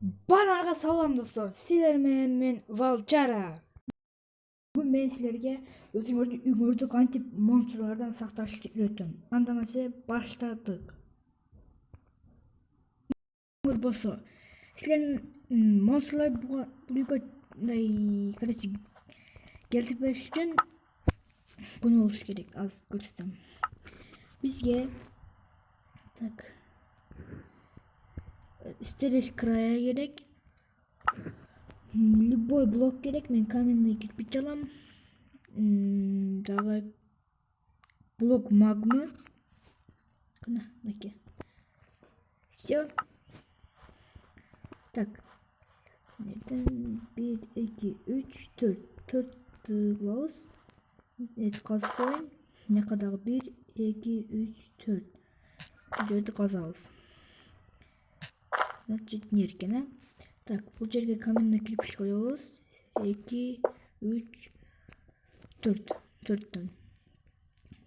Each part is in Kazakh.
Bana salam dostlar. Sizler men Valchara. Bugün ben sizlerge öңөрдү кантип монстрlardan сакташты үйрөттүм. Андан ase başladık. Bosso. Sizlerin monsterlar bu короче келтирбеш үчүн bunu болуш керек. Az көрсөтөм. Бизге так стереж края керек. Любой блок керек. Мен каменный кирпич алам. Дагы блок магмы. Кына, мынакей. Все. Так. Nereden? 1, 2, 3, 4. 4 kılavuz. Evet, kaz koyun. Ne kadar? 1, 2, 3, 4. Жерді қазамыз. Жетін еркен, а? Так, бұл жерге каменный кирпич қоямыз. 2, 3, 4. 4'тен.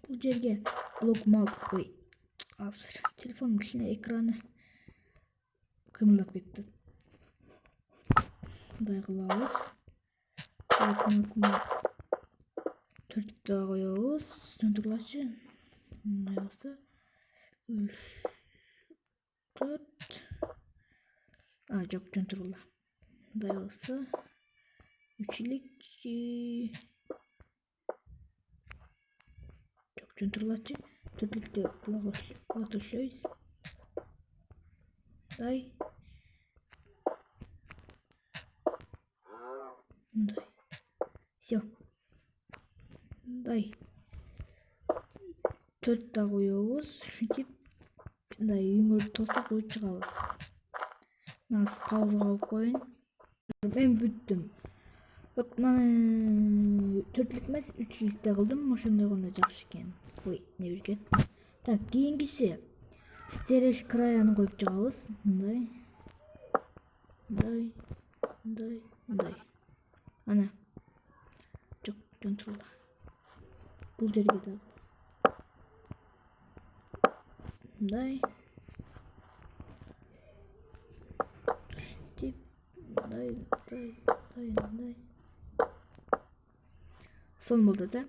Бұл жерге блок маг. Ой, азыр. Телефонның ішіне экраны кымылдап кетті. Бұндай қыламыз. Блок магны 4'те қоямыз. Сөндірілаші. Бұндай болса. 3, 4. Çok söndürüldü. Бұндай болса. 3'lük. Çok söndürülаші. 4'lükте бұлақ төшөйіз. Бұндай. Бұндай. Все. Бұндай. 4'те қоябыз. Шүйтіп. Бұндай өңірді тосып қойып шығабыз. Nasıl pauzа қойып қойын. Мен бүттім. Бak, 4'lük емес, 3'lükте қылдым. Ошондой ғана жақсы екен. Ой, не берген. Так, кейінгісі. Стереж краяны қойып шығабыз. Бұндай. Бұндай. Бұндай. Бұндай. Ана. Жоқ, жонтырылды. Бұл жерге дағы. Бұндай. Бұндай. Son болды да.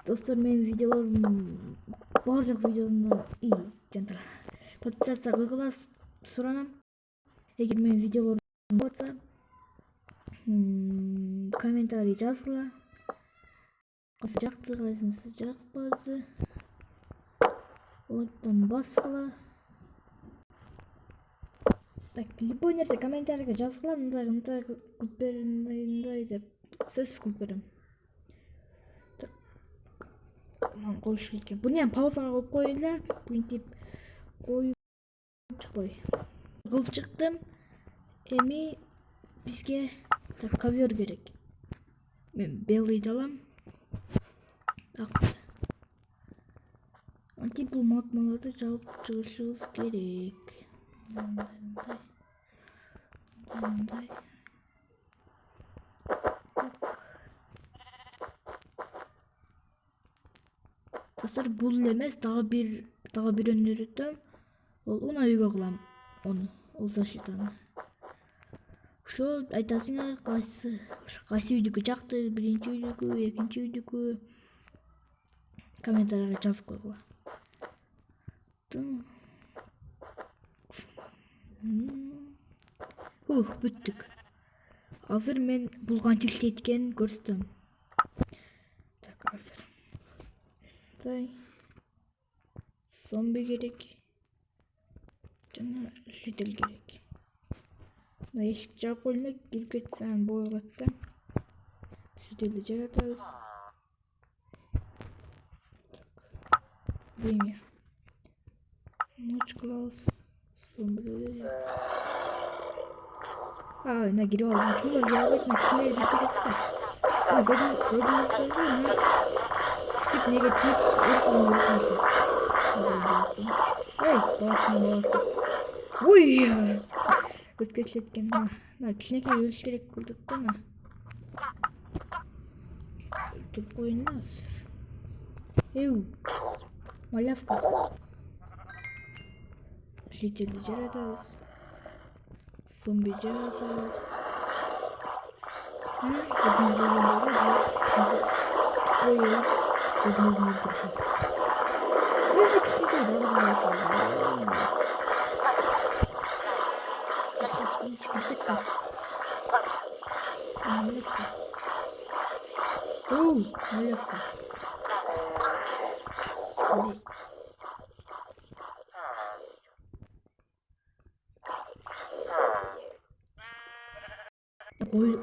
Достар, мен видеоларым барлық видеоны подписаться қылғыла сұранам. Егер мен видеоларым болса, комментарий жазғыла. Қасы жақты, қайсынсы жақпады. Лайктан басқыла. Так, любой нәрсе комментарийге жазғыла. Мындай күлперіндей деп сөз күлперім. Так, қойшы кеткен. Бұны паузаға қойып қойылар. Бүйтіп қойып шықпай. Қылып шықтым. Эми бізге ковер керек. Мен белыйды алам. Антип бұл магмаларды жауып шығышығыз керек. Бұндай. Достар, бұл емес, дағы бір өнердім. Ол ұна үйге қылам. Оны, ол защитаны. Шо айтасыңар, қайсы үйдікі жақты, бірінші үйдікі, екінші үйдікі. Комментарияға жазып қойғыла. Бүттік. Азыр мен бұлған тілші еткен көрістім. Так, азыр. Дай. Зомби керек. Жана жедел керек. Ешік жауып қойылмек, келіп кетсен бойылатты. Жеделді жаратабыз. Время. Ночь клаус. Зомбилер. На гире алdım. Çular yağlık makine edildi. Gördüğünüz sözü ne? Tip negatif. Ey, bağışın. Uy! Ötkeç etken. Kişineke ölüş gerek kıldık da mı? Ötüp koyun nasıl? Ew! Malafka. Жителі жаратабыз. Zombi cevabı. Ha? Bizim bölümde de koyuyor. Gözümüzün öldürüşü. Bir kişi değil. Allah'a emanet. Malefka.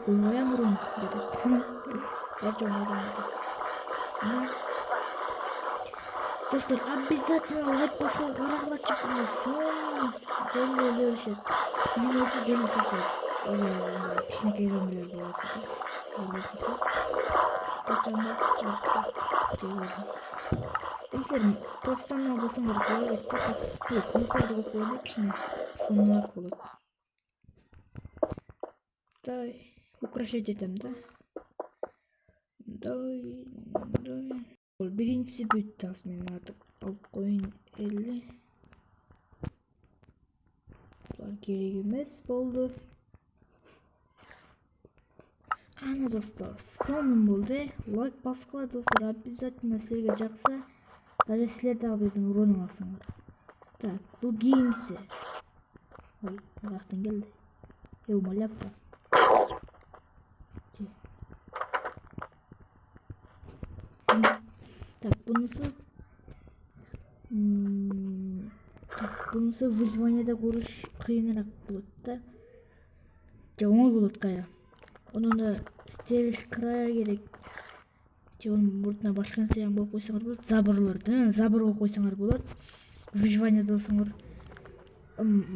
Koyaya vurun dedi. Gerçekten öyle. Dostlar обязательно лайк басып қарағыла çıkmasın. Ben böyle bir şey. Benim orada canım sıkıyor. Kişineki zombiler bu arasında. Böyle bir şey. Kaçanlar çarptı. Bizlerim profesyonel basın gerek. Böyle bir konuklarda bu böyle kişine sonlar olur. Дай украшать ettim de. Дай. Birincisi büyüttü aslında artık. Koyun 50. Bunlar geri girmez oldu. Ana dostlar son oldu. Like baskıla dostlar обязательно sizlerge жақса даже sizler de bizden urun alsınlar. Так bu giyimsi. Ay Allah'tan geldi. Yılma yaptı. Так bunысы выживаниеде ko'rish qiyinroq bo'ladi da. Oңой bo'ladi qaya. Onu da sterish kraya kerak. Onun murtuna başka narsa ham qo'yib qo'ysangiz bo'ladi. Zaborlarni zabor qo'yib qo'ysangiz bo'ladi. Выживаниеде olsangiz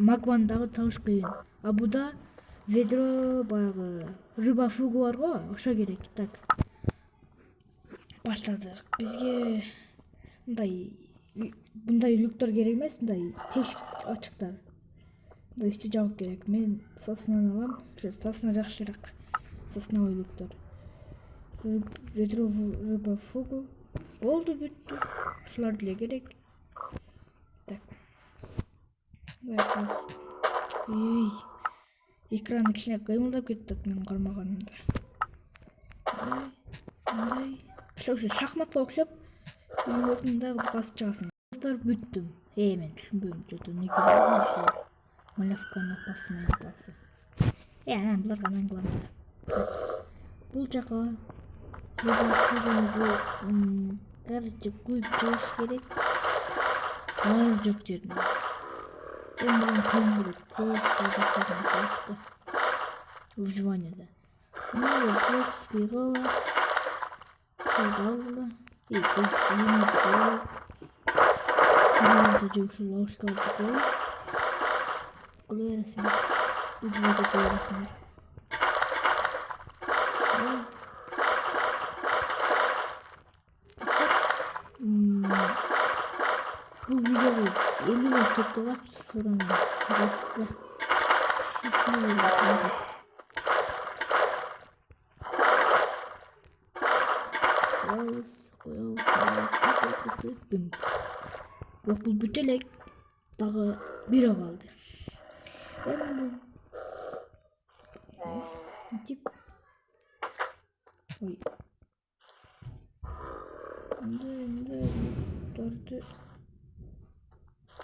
magmandagi tavish qiyin. A bu da vedro bayagı rıba fugu var go, o'sha kerak. Так. Başladık. Bizge bunday люктор керек емес, мындай тешик ачыктар. Мындай үстү жабык керек. Мен соснадан алам. Сосна жакшыраак. Сосновой люктор. Ведро рыба фугу. Болду бүттү. Ушулар деле керек. Так. Эй. Экран кичине кыймылдап кетти мен кармаганымда. Мындай. Ошо шахматка окшоп мында басып чыгасың. Достор бүттүм. Мен түшүнбөйм. Жото неге малявканы басмай атасы. Анан буларга аңгыламда. Бул жака короче күйүп чыгыш керек. Газ жок жерде. Эми көңүл көп выживаниеде. Скигала. Скигала. Сажусь ложка такой. Колерасың. Үдүрүп колерасың. Bu videoyu 50 dakika var sonra burası. Bismillah. Yok bu bütelek daha biri kaldı. Ben bu tip oy. Indi dördü.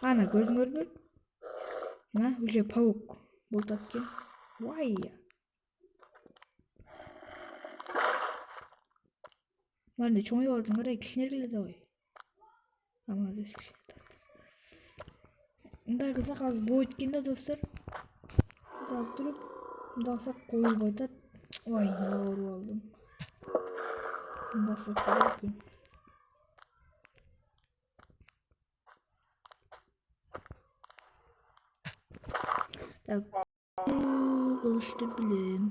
Ana gördün mü? Na уже паук болтаткен. Vay ya. Lan çoğu yordun oraya kişilerle de oy. Ama da şey. Мындай кылсак азыр болот экен да достор. Мындай туруп, мындай кылсак коюп атат. Ой, ооруп алдым. Мындай кылсак болот экен. Так. Кылышты билем.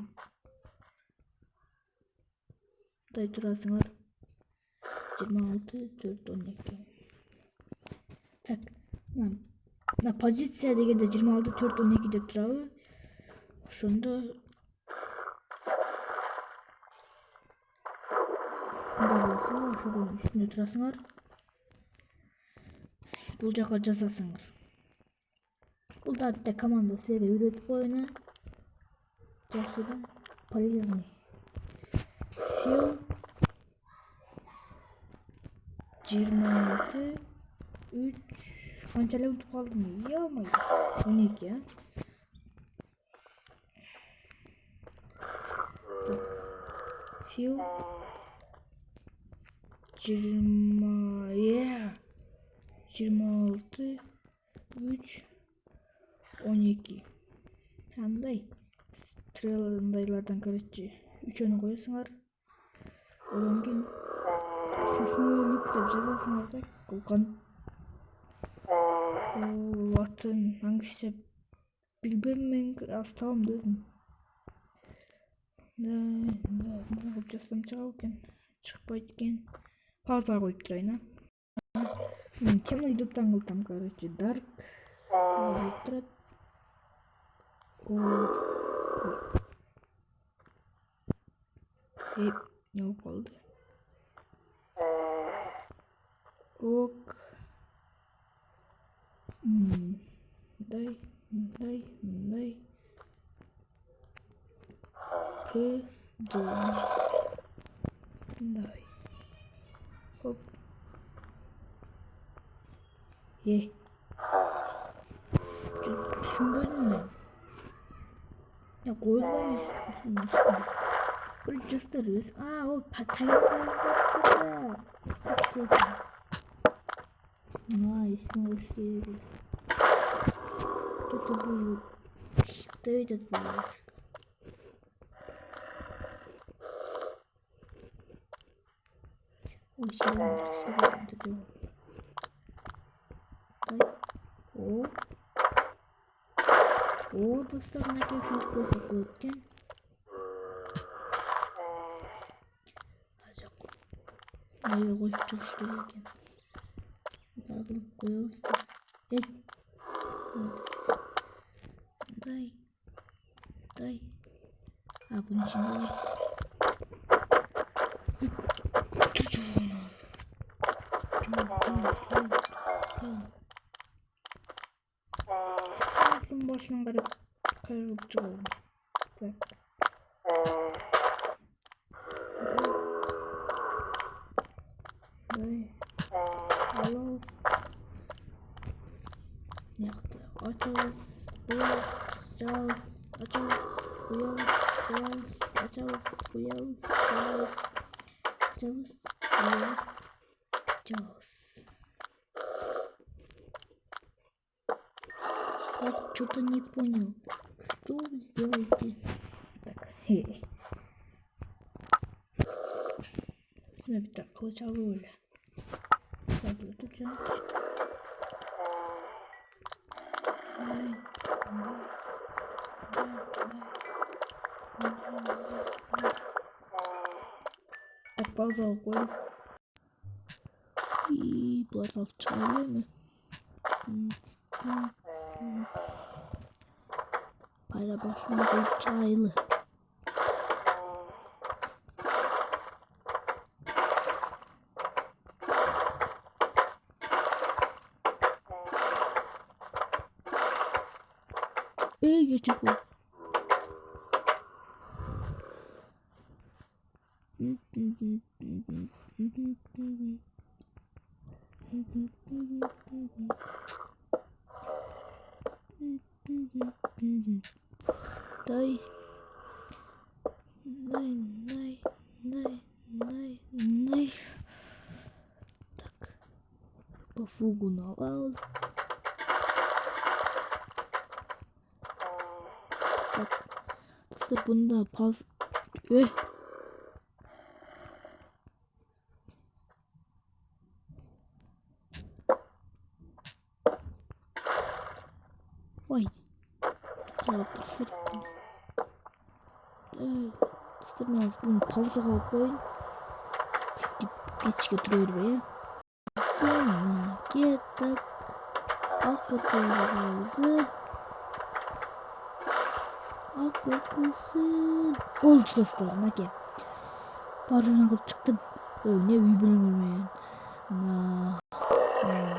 Мындай турасыңар. 26 4 12. Так. На позиция дегенде 26 4 12 деп турабы. Ошондо ошонун үстүнө турасыңар. Бул жака жазасыңар. Бул да команда силерге үйрөтүп коюна. жақсыдан полезный. Фил 26 3 қаншалай ұтып қалдым, е-май 12, а? Фил 26 3 12. Андай стреландайлардан, короче, үчөөнү коесуңар. Одан кийин сосновый деп жазасыңар да, кулкан. Атын аңгыча билбейм, мен аз табам да өзүм. Да, кылып жазсам чыгат экен, чыкпайт экен. Паузага коюп турайын, а? Мен темный доптан кылтам, короче, дарк. Коюп турат. Не болуп калды? Ок. Мындай. Мындай. Хоп. Түшүнбөдүм мен. Я койлойм. Бир жастар өз. Ол тагын. Есіне қош керек. Тут бұл что этот был? Ой, сегодня. Достар, на кефир қосып өткен. Айға қойып тұрыш керек екен. Дағылып қойылыз да. Дай. Бұның ішінде башынан қарап қайырып шығуым. Я что-то не понял. Что вы сделаете? Так, Смотри, так, получал роли. Так, вот тут Отползал конь. И платал чайными. Kayra başlayacak çaylı. Geçip bu. Дай. Так. По фугу на лаус. Так. Bunda paz. Vay. İstemez bunu pauza koyun. Geçişe duruyor be. Gittik. Akıtıldı. Akıtılsın. Oldu dostlarına gel. Barına kılıp çıktım. Ne üy bilmiyorum yani.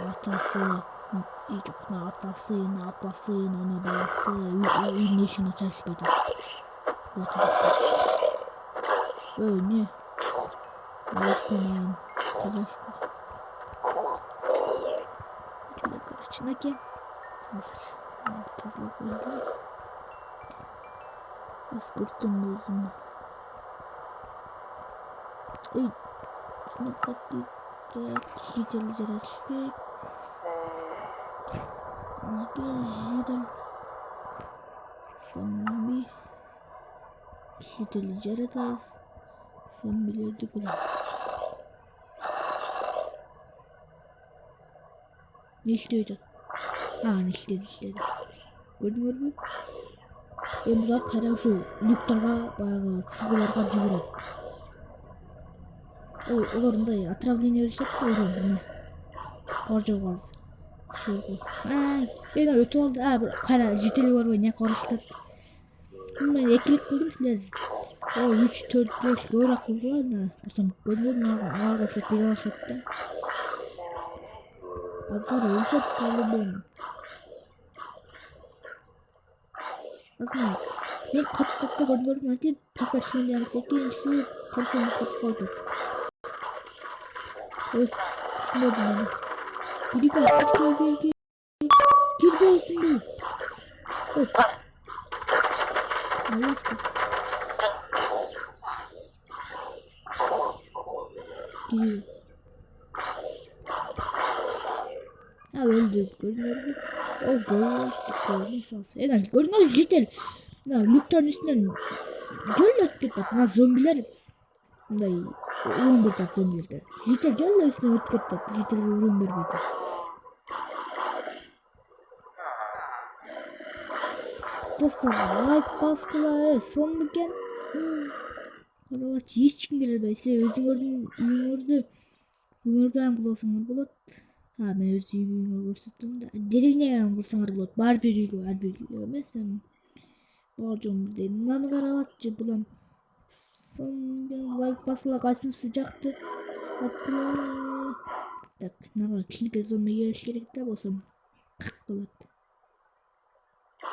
Atası. Yok, atası, apası, ana balası. Üy ne işine çalışmadı. Ne? Alışmayan. Telaşka. Şöyle karşındaki. Hazır. Tezla koydu. Iskırttım gözümü. Ey. Şuna katlı. Jidel zaraşlık. Jidel. Zombi. Jidel zaratas. Zombiler de kırarız. Ne işliyordu? Ne işledi. Gördün mü? Ben bular kara şu lüktarga bayağı çubularga cübürüm. Олардың да отравление решет қой оны қоржау қалды енді өтіп алды бір қара жетелі бар ғой не қорыштады мен екілік қылдым сіледі 3-4-5 көбірек қылды ғой осам көрмедім маған қоса келе алышады да агар өлсет по-любому азынайды мен қатып көрдім әйтеуір паспорт ішінде секен телефоным қатып қалды Şuna bana. Geri gel. Gir be şimdi. Allah aşkına. Giriyor. Öldü. Gördün mü? Gördün mü? Cidden. Lüktan üstünden göl gitti. Zombiler. Bunday. Urun bir tat zombilerdi. Jitel canla üstüne ötüp gitti. Jitel urun bir beydi. Dostlar like baskıla son bugün. Karala hiç çıkın geldi. Size özün gördüm. Ümürden bulasınlar bulat. Ben özü görsüttüm da. Derine gelen bulsanlar bulat. Bar bir mesela. Barcım dedim. Lan karalatçı bulam. Son like basıla kaçsın sıcaktı. Hatta tak ne var şimdi zombi yarış gerekti basım. Bulat.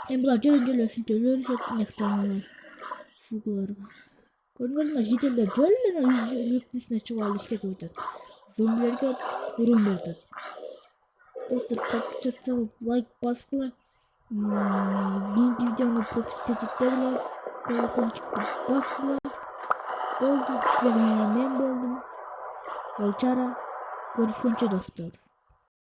Bular jölö nektarlar. Fugular. Görünür jidelder jölö yüklüsüne çuval işte koydu. Zombilerge vurun verdi. Dostlar kapçatsa like baskılar. Bir videonu popülerliklerle telefon çıktı. Baskılar. Oldu. Ben buldum. Olçara. Görüşünce dostlar.